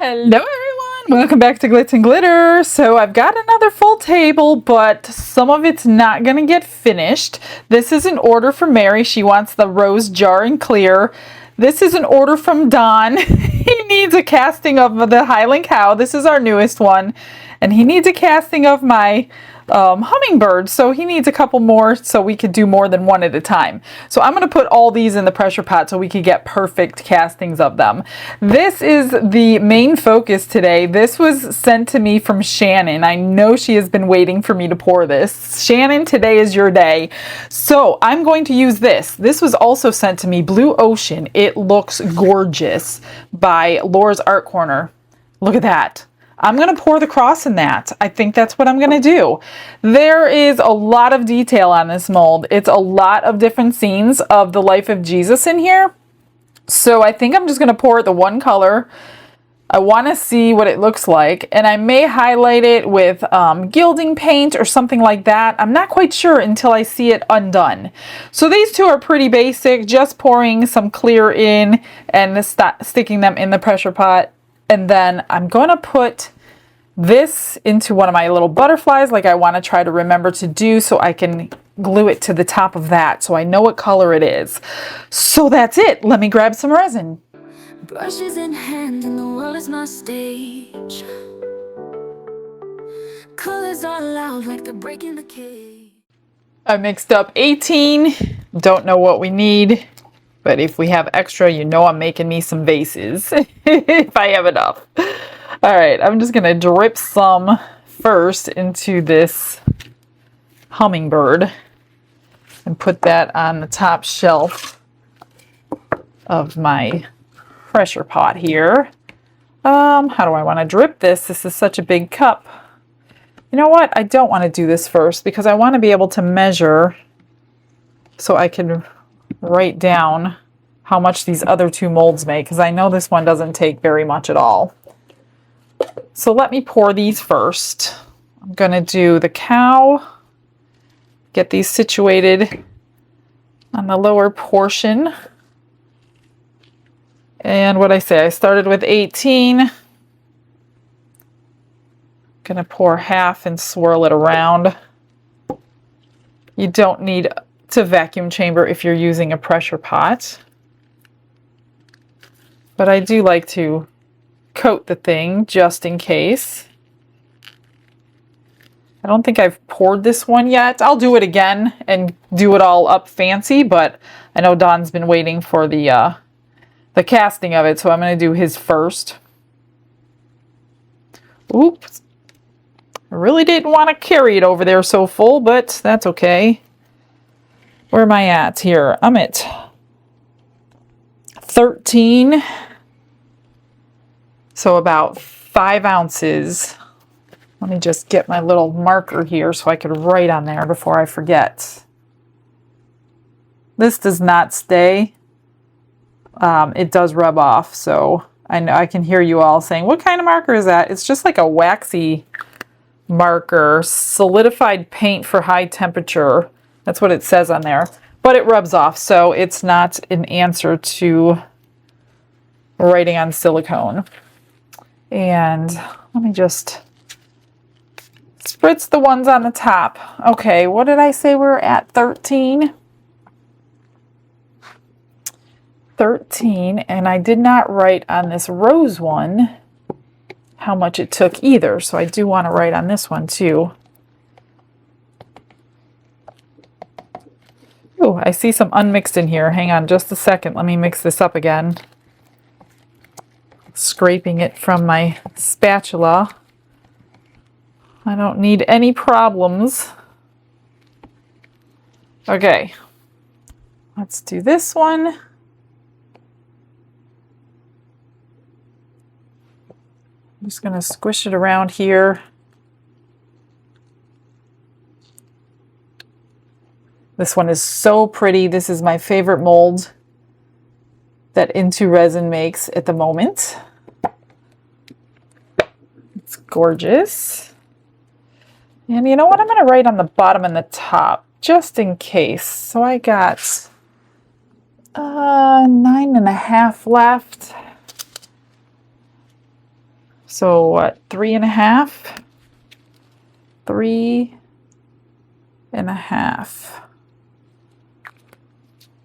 Hello everyone, welcome back to Glitz and Glitter. So I've got another full table, but some of it's not going to get finished. This is an order from Mary. She wants the rose jar and clear. This is an order from Don. He needs a casting of the Highland cow. This is our newest one. And he needs a casting of my hummingbird, so he needs a couple more so we could do more than one at a time. So I'm going to put all these in the pressure pot so we could get perfect castings of them. This is the main focus today. This was sent to me from Shannon. I know she has been waiting for me to pour this. Shannon, today is your day. So I'm going to use this. This was also sent to me, Blue Ocean. It looks gorgeous, by Laura's Art Corner. Look at that. I'm going to pour the cross in that. I think that's what I'm going to do. There is a lot of detail on this mold. It's a lot of different scenes of the life of Jesus in here. So I think I'm just going to pour it the one color. I want to see what it looks like. And I may highlight it with gilding paint or something like that. I'm not quite sure until I see it undone. So these two are pretty basic. Just pouring some clear in and sticking them in the pressure pot. And then I'm going to put this into one of my little butterflies like I want to try to remember to do, so I can glue it to the top of that so I know what color it is. So that's it. Let me grab some resin. Brushes in hand and the world is my stage. Colors are loud like they're breaking the cage. I mixed up 18. Don't know what we need. But if we have extra, you know I'm making me some vases, if I have enough. All right, I'm just going to drip some first into this hummingbird and put that on the top shelf of my pressure pot here. How do I want to drip this? This is such a big cup. You know what? I don't want to do this first because I want to be able to measure so I can write down how much these other two molds make, because I know this one doesn't take very much at all. So let me pour these first. I'm going to do the cow, get these situated on the lower portion. And what I say, I started with 18. Going to pour half and swirl it around. You don't need to vacuum chamber if you're using a pressure pot. But I do like to coat the thing just in case. I don't think I've poured this one yet. I'll do it again and do it all up fancy, but I know Don's been waiting for the casting of it, so I'm going to do his first. Oops. I really didn't want to carry it over there so full, but that's okay. Where am I at here? I'm at 13. So about 5 ounces. Let me just get my little marker here so I could write on there before I forget. This does not stay. It does rub off, so I know I can hear you all saying, what kind of marker is that? It's just like a waxy marker, solidified paint for high temperature. That's what it says on there. But it rubs off, so it's not an answer to writing on silicone. And let me just spritz the ones on the top. Okay, what did I say we're at? 13? 13, and I did not write on this rose one how much it took either, so I do want to write on this one too. Oh, I see some unmixed in here. Hang on just a second. Let me mix this up again. Scraping it from my spatula. I don't need any problems. Okay. Let's do this one. I'm just going to squish it around here. This one is so pretty. This is my favorite mold that Into Resin makes at the moment. It's gorgeous. And you know what? I'm going to write on the bottom and the top just in case. So I got 9.5 left. So what, 3.5? 3.5.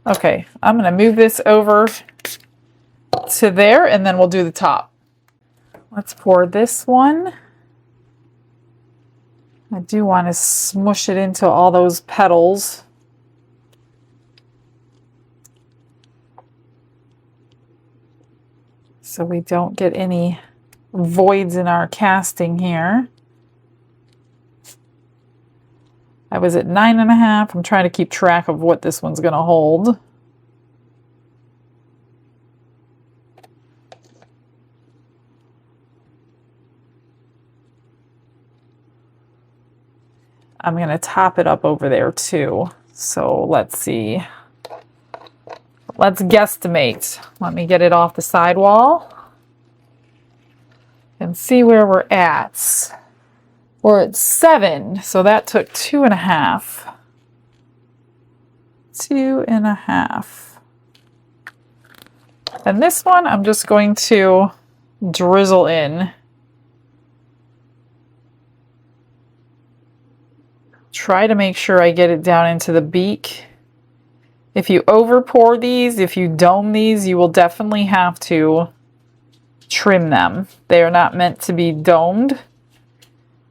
Okay, I'm going to move this over to there and then we'll do the top. Let's pour this one. I do want to smush it into all those petals. So we don't get any voids in our casting here. I was at 9.5. I'm trying to keep track of what this one's going to hold. I'm going to top it up over there too. So let's see. Let's guesstimate. Let me get it off the sidewall and see where we're at. We're at 7, so that took 2.5. 2.5. And this one I'm just going to drizzle in. Try to make sure I get it down into the beak. If you over pour these, if you dome these, you will definitely have to trim them. They are not meant to be domed.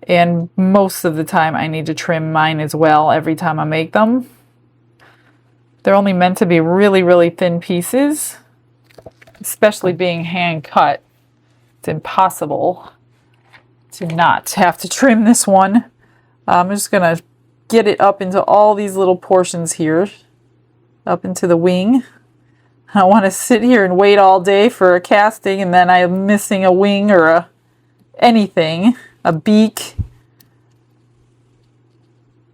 And most of the time I need to trim mine as well every time I make them. They're only meant to be really, really thin pieces, especially being hand cut. It's impossible to not have to trim this one. I'm just gonna get it up into all these little portions here, up into the wing. I don't want to sit here and wait all day for a casting and then I'm missing a wing or anything, a beak.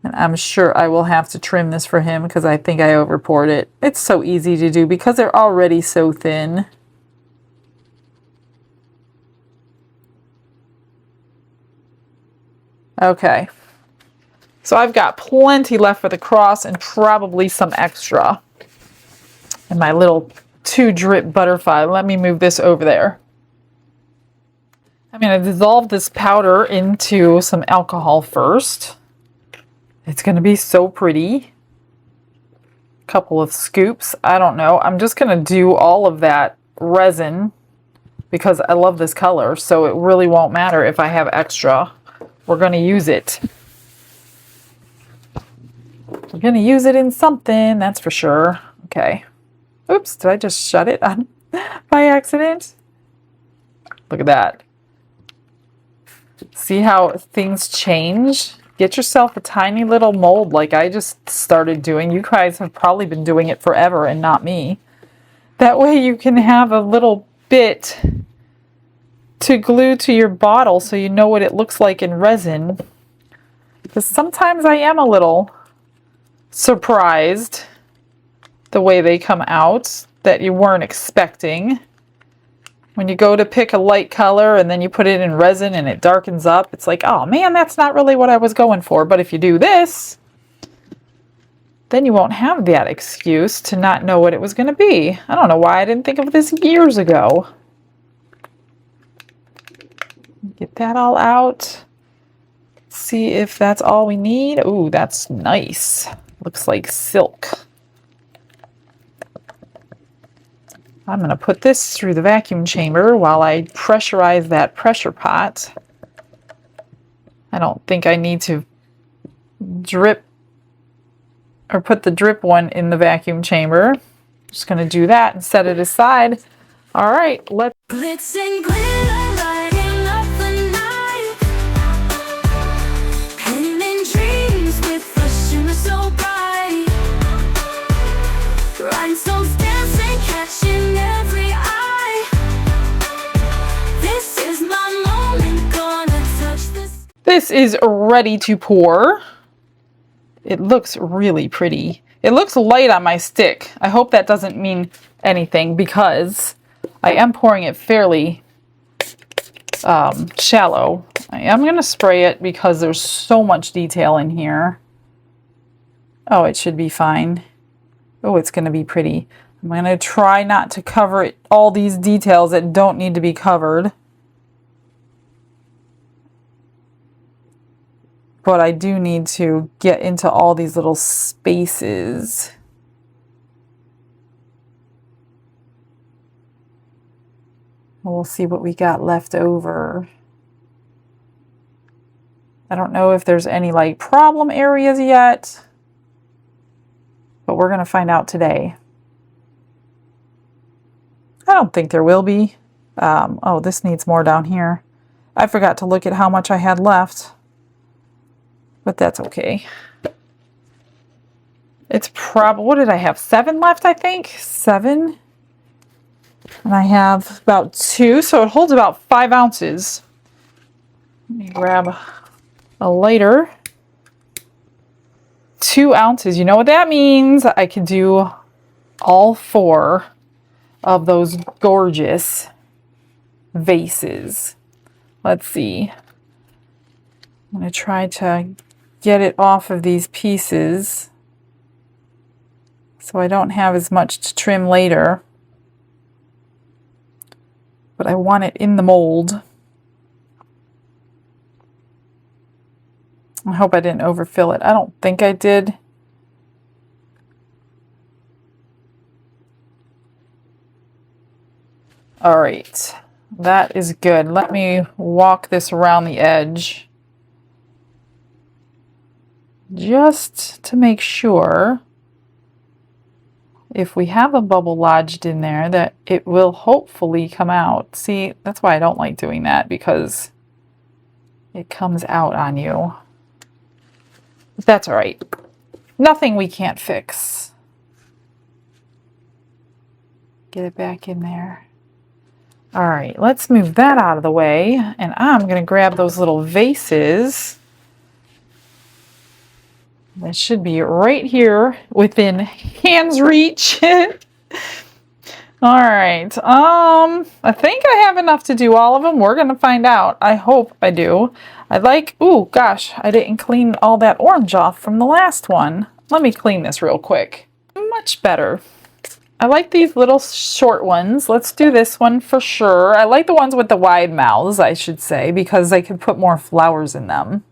And I'm sure I will have to trim this for him because I think I over poured it. It's so easy to do because they're already so thin. Okay. So I've got plenty left for the cross and probably some extra. And my little 2-drip butterfly. Let me move this over there. I'm going to dissolve this powder into some alcohol first. It's going to be so pretty. A couple of scoops. I don't know. I'm just going to do all of that resin because I love this color. So it really won't matter if I have extra. We're going to use it. We're going to use it in something, that's for sure. Okay. Oops, did I just shut it on by accident? Look at that. See how things change? Get yourself a tiny little mold like I just started doing. You guys have probably been doing it forever and not me. That way you can have a little bit to glue to your bottle so you know what it looks like in resin. Because sometimes I am a little surprised the way they come out that you weren't expecting. When you go to pick a light color and then you put it in resin and it darkens up, it's like, oh man, that's not really what I was going for. But if you do this, then you won't have that excuse to not know what it was going to be. I don't know why I didn't think of this years ago. Get that all out. See if that's all we need. Ooh, that's nice. Looks like silk. I'm going to put this through the vacuum chamber while I pressurize that pressure pot. I don't think I need to drip or put the drip one in the vacuum chamber. Just going to do that and set it aside. All right, let's... Glitz and glitter, lighting up the night. Painting dreams with a shimmer so bright. Rhinestones dancing, catching every eye. This is my moment, gonna touch this. This is ready to pour. It looks really pretty. It looks light on my stick. I hope that doesn't mean anything because I am pouring it fairly shallow. I am going to spray it because there's so much detail in here. Oh, it should be fine. Oh, it's going to be pretty. I'm going to try not to cover it, all these details that don't need to be covered. but I do need to get into all these little spaces. We'll see what we got left over. I don't know if there's any like problem areas yet, but we're going to find out today. I don't think there will be. Oh, this needs more down here. I forgot to look at how much I had left, but that's okay. It's probably, what did I have? 7 left, I think? 7. And I have about 2, so it holds about 5 ounces. Let me grab a lighter. 2 ounces. You know what that means? I can do all 4 of those gorgeous vases. Let's see. I'm going to try to get it off of these pieces so I don't have as much to trim later. But I want it in the mold. I hope I didn't overfill it. I don't think I did. All right, that is good. Let me walk this around the edge just to make sure if we have a bubble lodged in there that it will hopefully come out. See, that's why I don't like doing that, because it comes out on you. But that's all right. Nothing we can't fix. Get it back in there. All right, let's move that out of the way, and I'm going to grab those little vases. That should be right here within hand's reach. All right, I think I have enough to do all of them. We're going to find out. I hope I do. I like, ooh, gosh, I didn't clean all that orange off from the last one. Let me clean this real quick. Much better. I like these little short ones. Let's do this one for sure. I like the ones with the wide mouths, I should say, because I can put more flowers in them.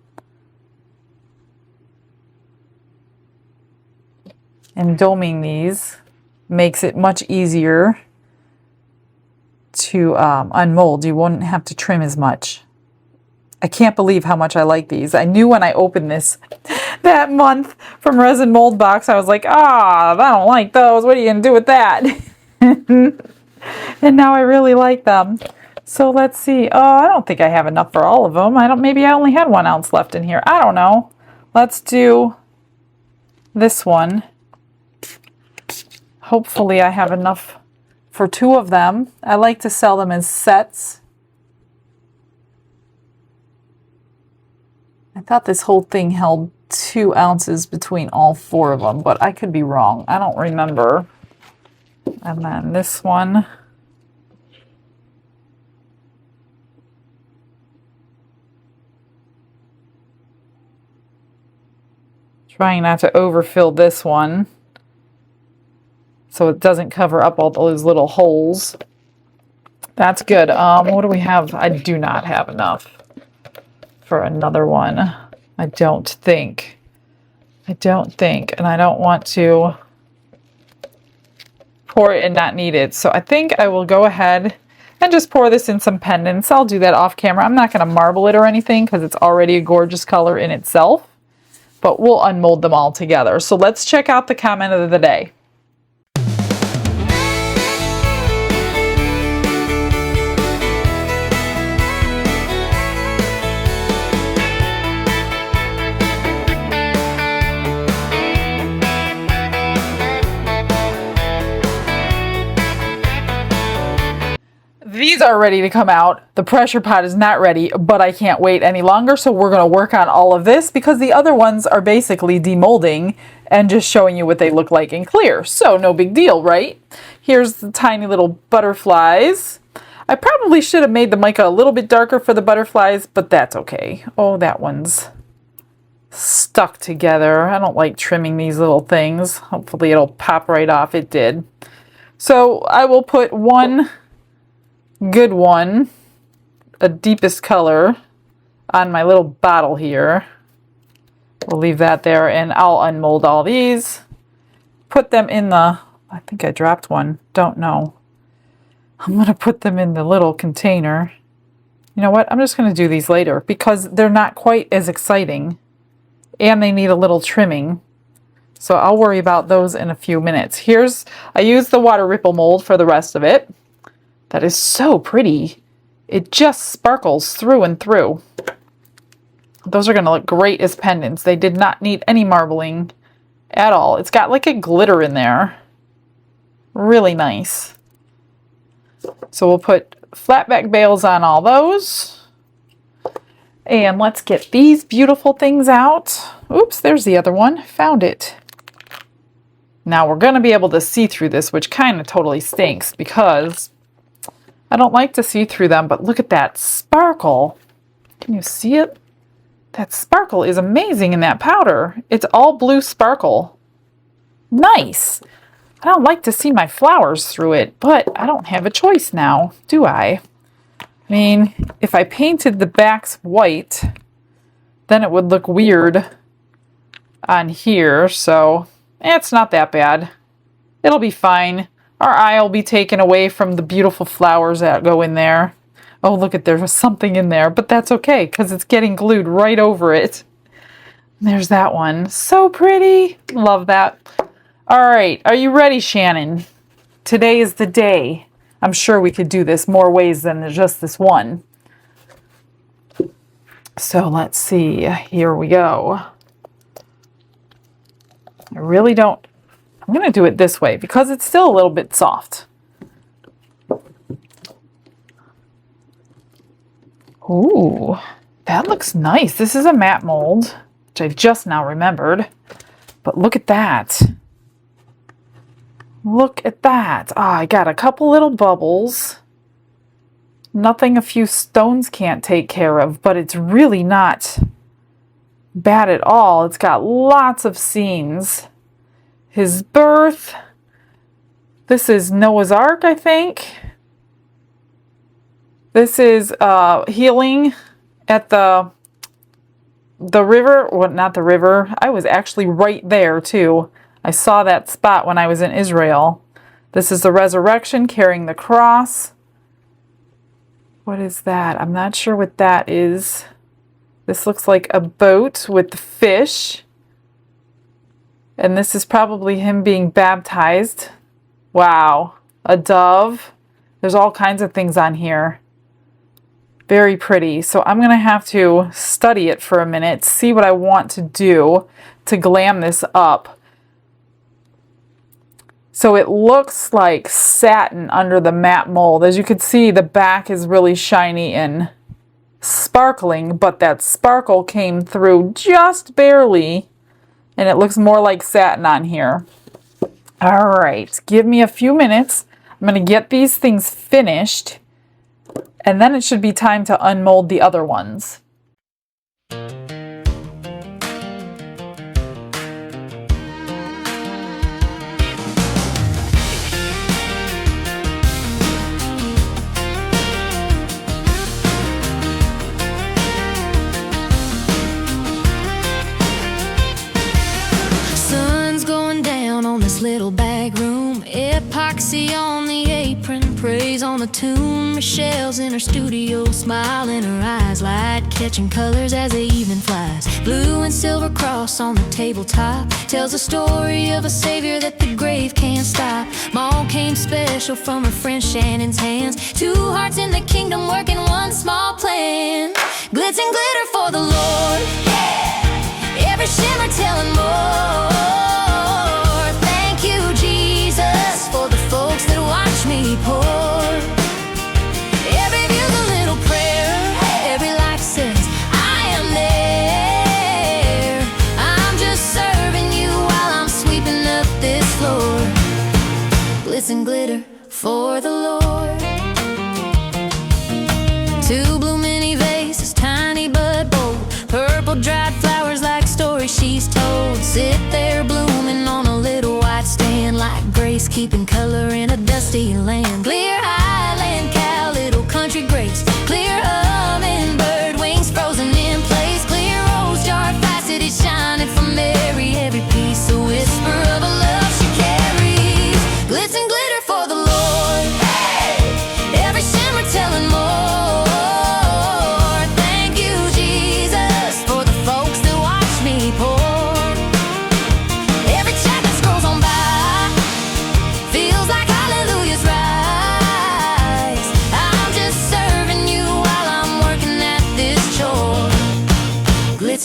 And doming these makes it much easier to unmold. You won't have to trim as much. I can't believe how much I like these. I knew when I opened this that month from Resin Mold Box, I was like, I don't like those. What are you going to do with that? And now I really like them. So let's see. Oh, I don't think I have enough for all of them. Maybe I only had 1 ounce left in here. I don't know. Let's do this one. Hopefully I have enough for 2 of them. I like to sell them as sets. I thought this whole thing held 2 ounces between all 4 of them, but I could be wrong. I don't remember. And then this one. Trying not to overfill this one so it doesn't cover up all those little holes. That's good. What do we have? I do not have enough for another one. I don't think. And I don't want to pour it and not need it. So I think I will go ahead and just pour this in some pendants. I'll do that off camera. I'm not going to marble it or anything because it's already a gorgeous color in itself, but we'll unmold them all together. So let's check out the comment of the day. These are ready to come out. The pressure pot is not ready, but I can't wait any longer. So we're going to work on all of this because the other ones are basically demolding and just showing you what they look like in clear. So no big deal, right? Here's the tiny little butterflies. I probably should have made the mica a little bit darker for the butterflies, but that's okay. Oh, that one's stuck together. I don't like trimming these little things. Hopefully it'll pop right off. It did. So I will put one good one, a deepest color, on my little bottle here. We'll leave that there, and I'll unmold all these. Put them in the, I think I dropped one, don't know. I'm going to put them in the little container. You know what, I'm just going to do these later because they're not quite as exciting and they need a little trimming. So I'll worry about those in a few minutes. I used the water ripple mold for the rest of it. That is so pretty. It just sparkles through and through. Those are going to look great as pendants. They did not need any marbling at all. It's got like a glitter in there. Really nice. So we'll put flatback bales on all those. And let's get these beautiful things out. Oops, there's the other one. Found it. Now we're going to be able to see through this, which kind of totally stinks because I don't like to see through them, but look at that sparkle. Can you see it? That sparkle is amazing in that powder. It's all blue sparkle. Nice. I don't like to see my flowers through it, but I don't have a choice now, do I? I mean, if I painted the backs white, then it would look weird on here, so it's not that bad. It'll be fine. Our eye will be taken away from the beautiful flowers that go in there. Oh, look at, there's something in there, but that's okay because it's getting glued right over it. There's that one. So pretty. Love that. All right, are you ready, Shannon? Today is the day. I'm sure we could do this more ways than just this one. So let's see. Here we go. I really don't. I'm going to do it this way because it's still a little bit soft. Ooh, that looks nice. This is a matte mold, which I just now remembered. But look at that. Look at that. I got a couple little bubbles. Nothing a few stones can't take care of, but it's really not bad at all. It's got lots of scenes. His birth. This is Noah's Ark, I think. This is healing at the river. Well, not the river. I was actually right there too. I saw that spot when I was in Israel. This is the resurrection carrying the cross. What is that? I'm not sure what that is. This looks like a boat with the fish. And this is probably him being baptized. Wow. A dove. There's all kinds of things on here. Very pretty. So I'm going to have to study it for a minute, see what I want to do to glam this up. So it looks like satin under the matte mold. As you can see, the back is really shiny and sparkling, but that sparkle came through just barely. And it looks more like satin on here. All right, give me a few minutes. I'm going to get these things finished, and then it should be time to unmold the other ones. Little bag room, epoxy on the apron, praise on the tomb. Michelle's in her studio, smiling, her eyes light, catching colors as the evening flies. Blue and silver cross on the tabletop tells a story of a savior that the grave can't stop. Mom came special from her friend Shannon's hands. Two hearts in the kingdom working one small plan. Glitz and glitter for the Lord, yeah. Every shimmer telling more. For the folks that watch me pour. Every view's a little prayer. Every like says, I am there. I'm just serving you while I'm sweeping up this floor. Glitz and glitter for the Lord. Two blue mini vases, tiny but bold. Purple dried flowers like stories she's told. Sit there blooming on a little white stand, like grace keeping color in a dusty land. Clear highland cow, little country grapes. Clear hummingbird wings frozen in place. Clear rose jar faceted shining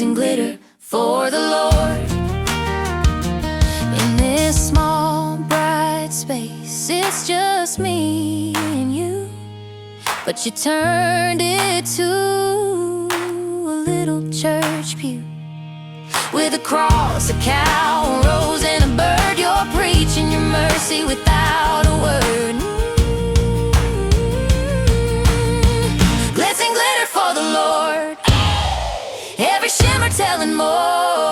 and glitter for the Lord. In this small, bright space, it's just me and you. But you turned it to a little church pew. With a cross, a cow, a rose, and a bird, you're preaching your mercy without a word. Glitz and glitter for the Lord. Every shimmer telling more.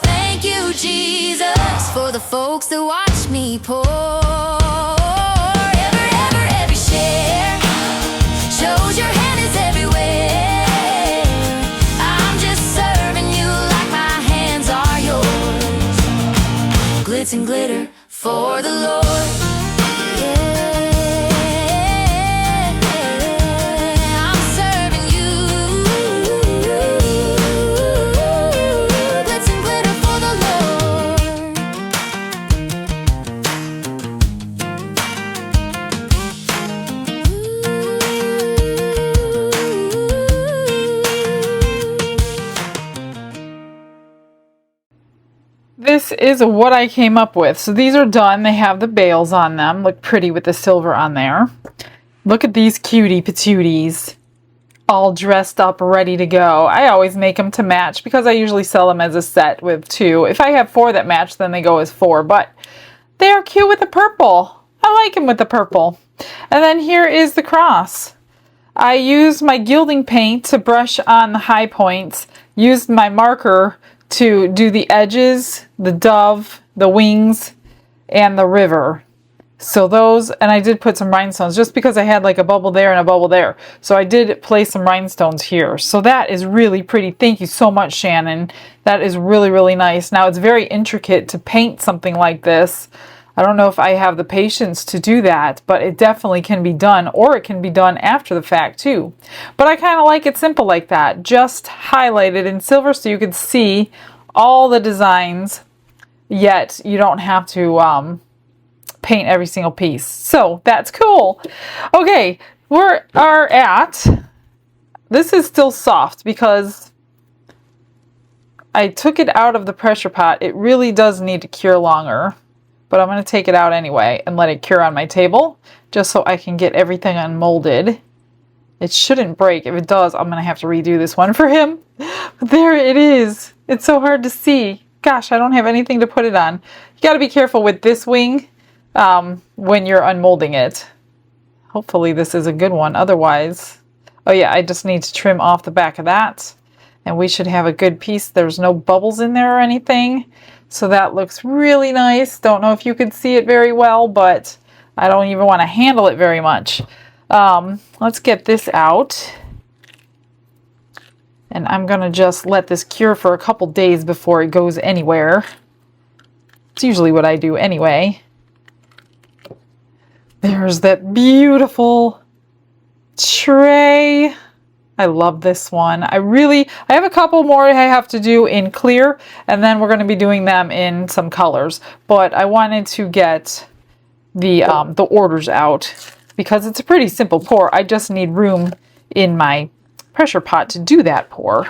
Thank you, Jesus, for the folks that watch me pour. Every share shows your hand is everywhere. I'm just serving you like my hands are yours. Glitz and glitter for the Lord. This is what I came up with. So these are done. They have the bales on them. Look pretty with the silver on there. Look at these cutie patooties. All dressed up, ready to go. I always make them to match because I usually sell them as a set with 2. If I have 4 that match, then they go as 4. But they are cute with the purple. I like them with the purple. And then here is the cross. I used my gilding paint to brush on the high points. Used my marker to do the edges, the dove, the wings, and the river. So those, and I did put some rhinestones just because I had like a bubble there and a bubble there. So I did place some rhinestones here. So that is really pretty. Thank you so much, Shannon. That is really, really nice. Now it's very intricate to paint something like this. I don't know if I have the patience to do that, but it definitely can be done, or it can be done after the fact too. But I kind of like it simple like that, just highlighted in silver so you can see all the designs, yet you don't have to paint every single piece. So that's cool. Okay, we are at, this is still soft because I took it out of the pressure pot. It really does need to cure longer. But I'm going to take it out anyway and let it cure on my table just so I can get everything unmolded. It shouldn't break. If it does, I'm going to have to redo this one for him. But there it is. It's so hard to see. Gosh, I don't have anything to put it on. You got to be careful with this wing when you're unmolding it. Hopefully this is a good one. Otherwise, oh yeah, I just need to trim off the back of that. And we should have a good piece. There's no bubbles in there or anything. So that looks really nice. Don't know if you could see it very well, but I don't even want to handle it very much. Let's get this out. And I'm going to just let this cure for a couple days before it goes anywhere. It's usually what I do anyway. There's that beautiful tray. I love this one. I have a couple more I have to do in clear, and then we're going to be doing them in some colors. But I wanted to get the orders out because it's a pretty simple pour. I just need room in my pressure pot to do that pour.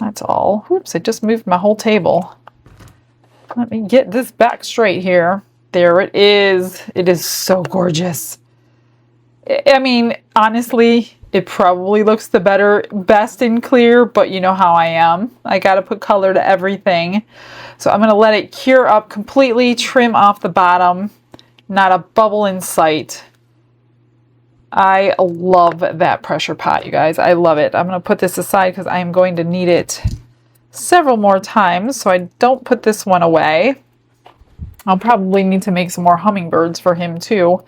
That's all. Oops, I just moved my whole table. Let me get this back straight here. There it is. It is so gorgeous. I mean, honestly, it probably looks the best in clear, but you know how I am. I got to put color to everything. So I'm going to let it cure up completely, trim off the bottom, not a bubble in sight. I love that pressure pot, you guys. I love it. I'm going to put this aside because I am going to need it several more times, so I don't put this one away. I'll probably need to make some more hummingbirds for him too.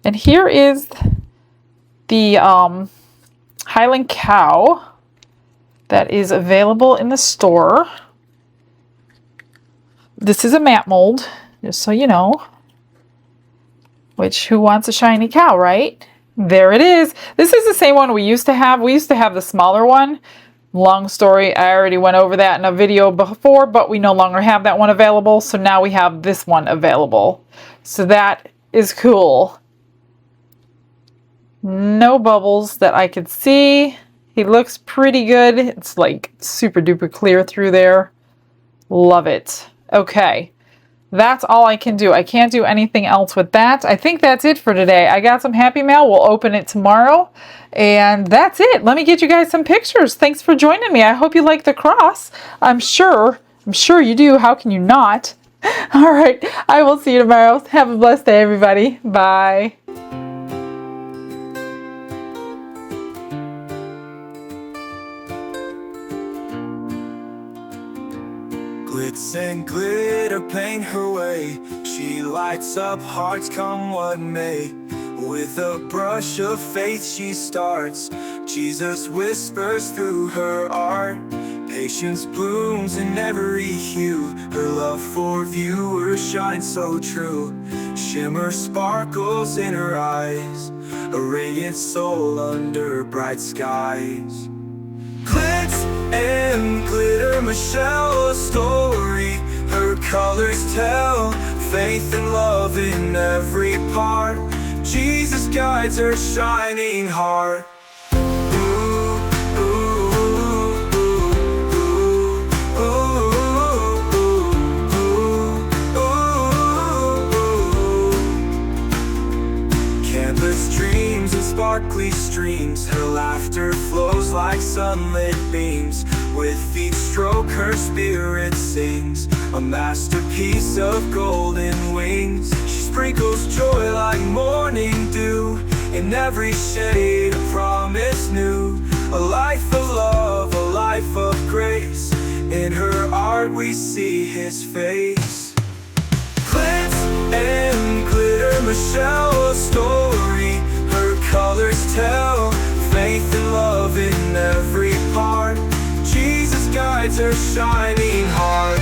And here is the Highland cow that is available in the store. This is a matte mold, just so you know. Which, who wants a shiny cow, right? There it is. This is the same one we used to have. We used to have the smaller one. Long story, I already went over that in a video before, but we no longer have that one available. So now we have this one available. So that is cool. No bubbles that I could see. He looks pretty good. It's like super duper clear through there. Love it. Okay. That's all I can do. I can't do anything else with that. I think that's it for today. I got some Happy Mail. We'll open it tomorrow. And that's it. Let me get you guys some pictures. Thanks for joining me. I hope you like the cross. I'm sure you do. How can you not? All right. I will see you tomorrow. Have a blessed day, everybody. Bye. Glitz and glitter paint her way. She lights up hearts come what may. With a brush of faith she starts. Jesus whispers through her art. Patience blooms in every hue. Her love for viewers shines so true. Shimmer sparkles in her eyes. A radiant soul under bright skies. Glitz and glitter, Michelle, a story. Her colors tell faith and love in every part. Jesus guides her shining heart. Ooh, ooh, ooh, ooh, ooh, ooh. Canvas dreams and sparkly streams. Her laughter flows like sunlit beams. With each stroke her spirit sings. A masterpiece of golden wings. She sprinkles joy like morning dew. In every shade a promise new. A life of love, a life of grace. In her art we see his face. Glitz and glitter, Michelle, a story. Her colors tell faith and love in every part. Jesus guides her shining heart.